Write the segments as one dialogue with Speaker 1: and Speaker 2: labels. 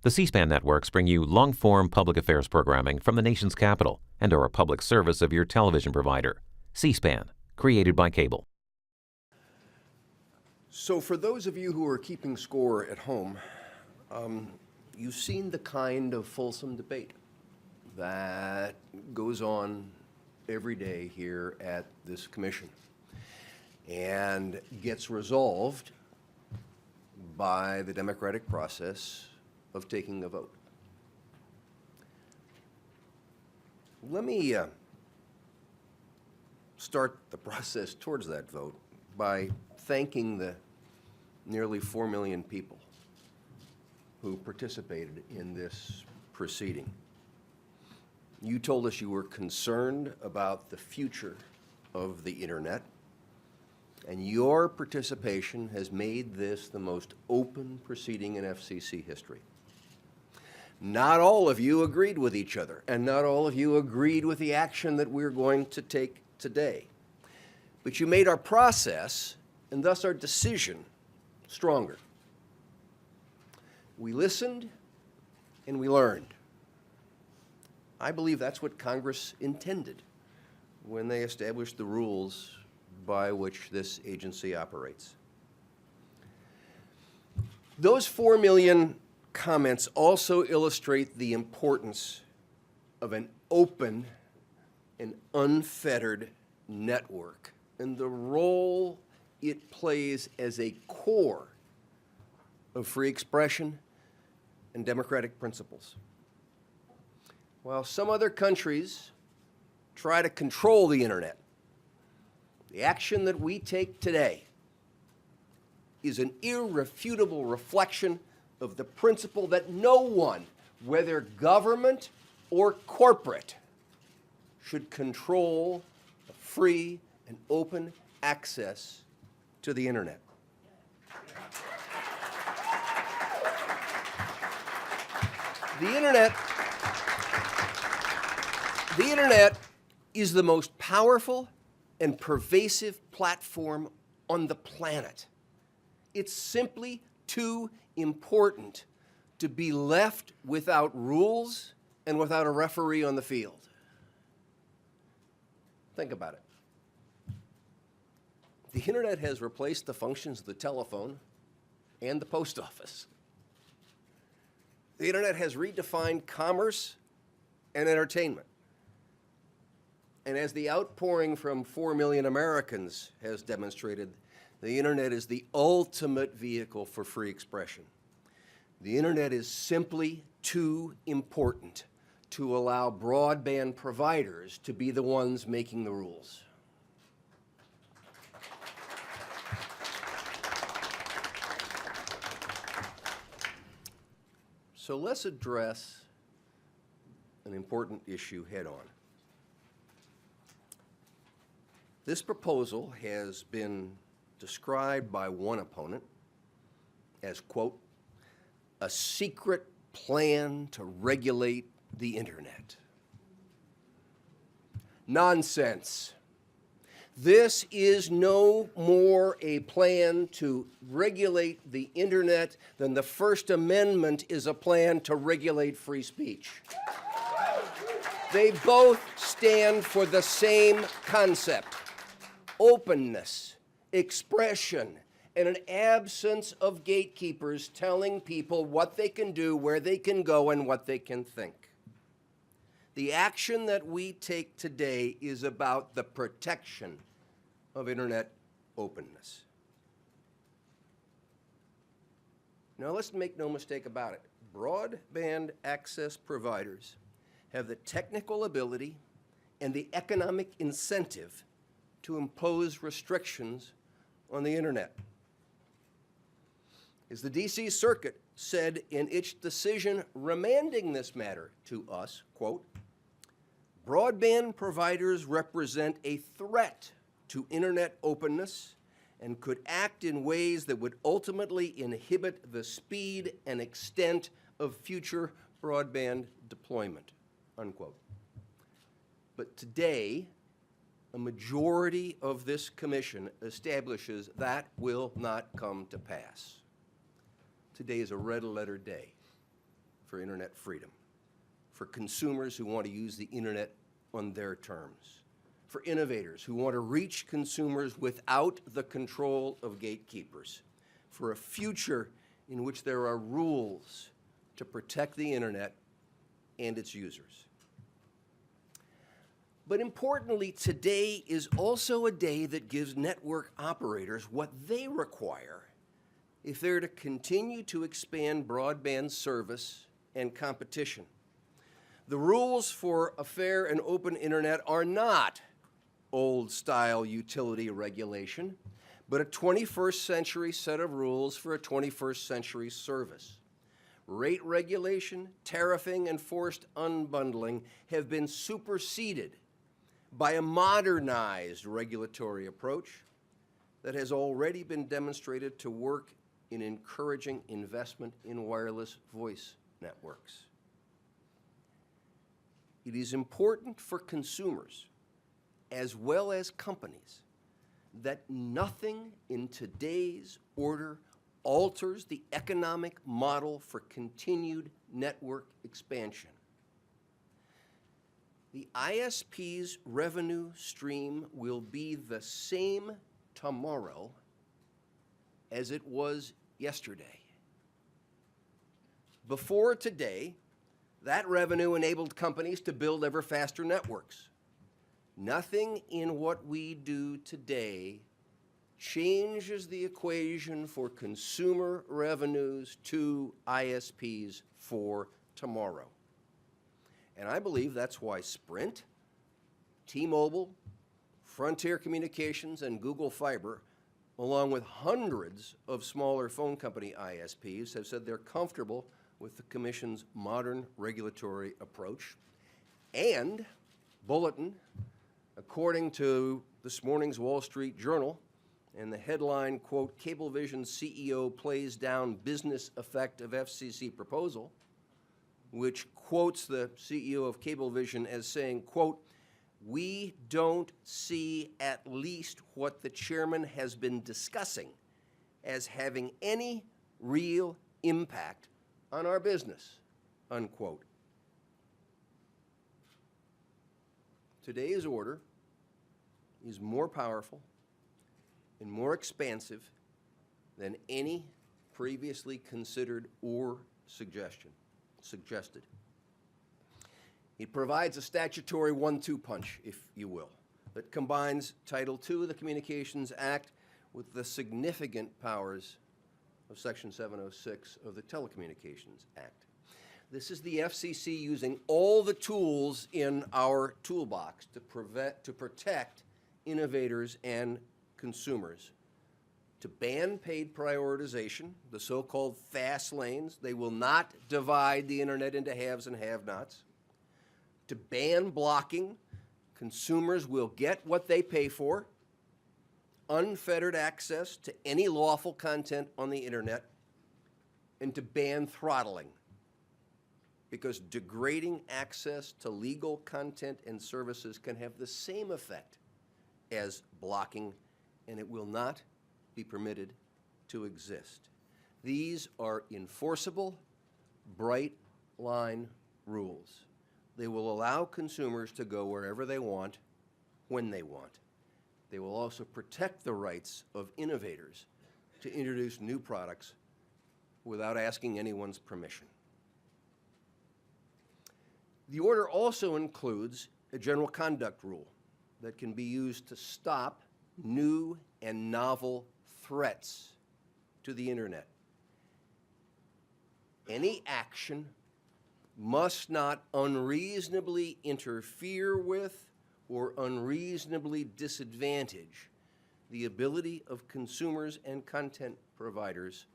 Speaker 1: The C-SPAN networks bring you long-form public affairs programming from the nation's capital and are a public service of your television provider. C-SPAN, created by cable.
Speaker 2: So for those of you who are keeping score at home, you've seen the kind of fulsome debate that goes on every day here at this commission and gets resolved by the democratic process of taking a vote. Let me start the process towards that vote by thanking the nearly 4 million people who participated in this proceeding. You told us you were concerned about the future of the internet, and your participation has made this the most open proceeding in FCC history. Not all of you agreed with each other, and not all of you agreed with the action that we're going to take today. But you made our process, and thus our decision, stronger. We listened, and we learned. I believe that's what Congress intended when they established the rules by which this agency operates. Those 4 million comments also illustrate the importance of an open and unfettered network and the role it plays as a core of free expression and democratic principles. While some other countries try to control the internet, the action that we take today is an irrefutable reflection of the principle that no one, whether government or corporate, should control free and open access to the internet. The internet is the most powerful and pervasive platform on the planet. It's simply too important to be left without rules and without a referee on the field. Think about it. The internet has replaced the functions of the telephone and the post office. The internet has redefined commerce and entertainment. And as the outpouring from 4 million Americans has demonstrated, the internet is the ultimate vehicle for free expression. The internet is simply too important to allow broadband providers to be the ones making the rules. So let's address an important issue head on. This proposal has been described by one opponent as, quote, a secret plan to regulate the internet. Nonsense. This is no more a plan to regulate the internet than the First Amendment is a plan to regulate free speech. They both stand for the same concept: openness, expression, and an absence of gatekeepers telling people what they can do, where they can go, and what they can think. The action that we take today is about the protection of internet openness. Now, let's make no mistake about it. Broadband access providers have the technical ability and the economic incentive to impose restrictions on the internet. As the D.C. Circuit said in its decision remanding this matter to us, quote, broadband providers represent a threat to internet openness and could act in ways that would ultimately inhibit the speed and extent of future broadband deployment, unquote. But today, a majority of this commission establishes that will not come to pass. Today is a red letter day. for internet freedom, for consumers who want to use the internet on their terms, for innovators who want to reach consumers without the control of gatekeepers, for a future in which there are rules to protect the internet and its users. But importantly, today is also a day that gives network operators what they require if they're to continue to expand broadband service and competition. The rules for a fair and open internet are not old-style utility regulation, but a 21st century set of rules for a 21st century service. Rate regulation, tariffing, and forced unbundling have been superseded by a modernized regulatory approach that has already been demonstrated to work in encouraging investment in wireless voice networks. It is important for consumers, as well as companies, that nothing in today's order alters the economic model for continued network expansion. The ISP's revenue stream will be the same tomorrow as it was yesterday. Before today, that revenue enabled companies to build ever faster networks. Nothing in what we do today changes the equation for consumer revenues to ISPs for tomorrow. And I believe that's why Sprint, T-Mobile, Frontier Communications, and Google Fiber, along with hundreds of smaller phone company ISPs, have said they're comfortable with the Commission's modern regulatory approach. And Bulletin, according to this morning's Wall Street Journal, and the headline, quote, Cablevision CEO plays down business effect of FCC proposal, which quotes the CEO of Cablevision as saying, quote, we don't see at least what the chairman has been discussing as having any real impact on our business, unquote. Today's order is more powerful and more expansive than any previously considered or suggested. It provides a statutory 1-2 punch, if you will, that combines Title II of the Communications Act with the significant powers of Section 706 of the Telecommunications Act. This is the FCC using all the tools in our toolbox to protect innovators and consumers, to ban paid prioritization, the so-called fast lanes. They will not divide the internet into haves and have-nots. To ban blocking, consumers will get what they pay for, unfettered access to any lawful content on the internet, and to ban throttling, because degrading access to legal content and services can have the same effect as blocking, and it will not be permitted to exist. These are enforceable, bright line rules. They will allow consumers to go wherever they want, when they want. They will also protect the rights of innovators to introduce new products without asking anyone's permission. The order also includes a general conduct rule that can be used to stop new and novel threats to the internet. Any action must not unreasonably interfere with or unreasonably disadvantage the ability of consumers and content providers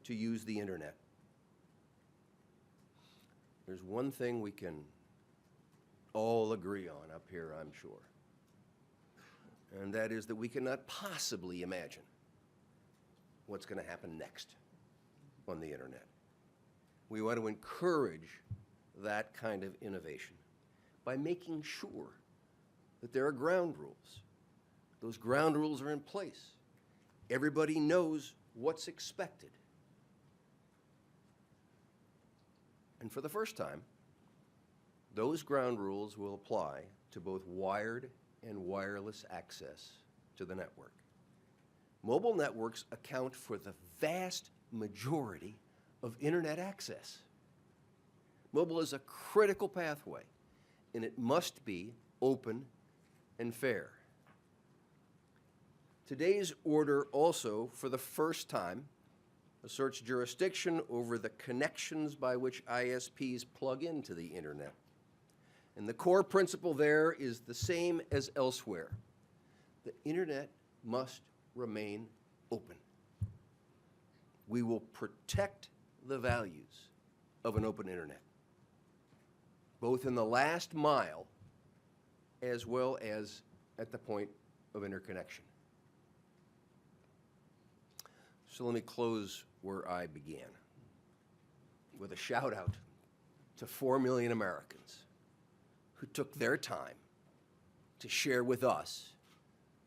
Speaker 2: to use the internet. There's one thing we can all agree on up here, I'm sure, and that is that we cannot possibly imagine what's going to happen next on the internet. We want to encourage that kind of innovation by making sure that there are ground rules. Those ground rules are in place. Everybody knows what's expected. And for the first time, those ground rules will apply to both wired and wireless access to the network. Mobile networks account for the vast majority of internet access. Mobile is a critical pathway, and it must be open and fair. Today's order also, for the first time, asserts jurisdiction over the connections by which ISPs plug into the internet. And the core principle there is the same as elsewhere. The internet must remain open. We will protect the values of an open internet, both in the last mile as well as at the point of interconnection. So let me close where I began, with a shout out to 4 million Americans who took their time to share with us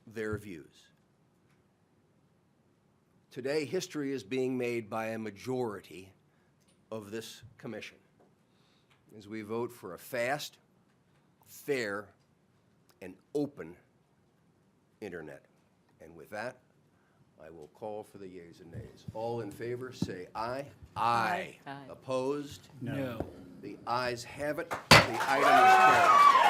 Speaker 2: their views. Today, history is being made by a majority of this commission as we vote for a fast, fair, and open internet. And with that, I will call for the yeas and nays. All in favor, say aye. Aye.
Speaker 3: Aye.
Speaker 2: Opposed?
Speaker 4: No.
Speaker 2: The ayes have it. The item is carried.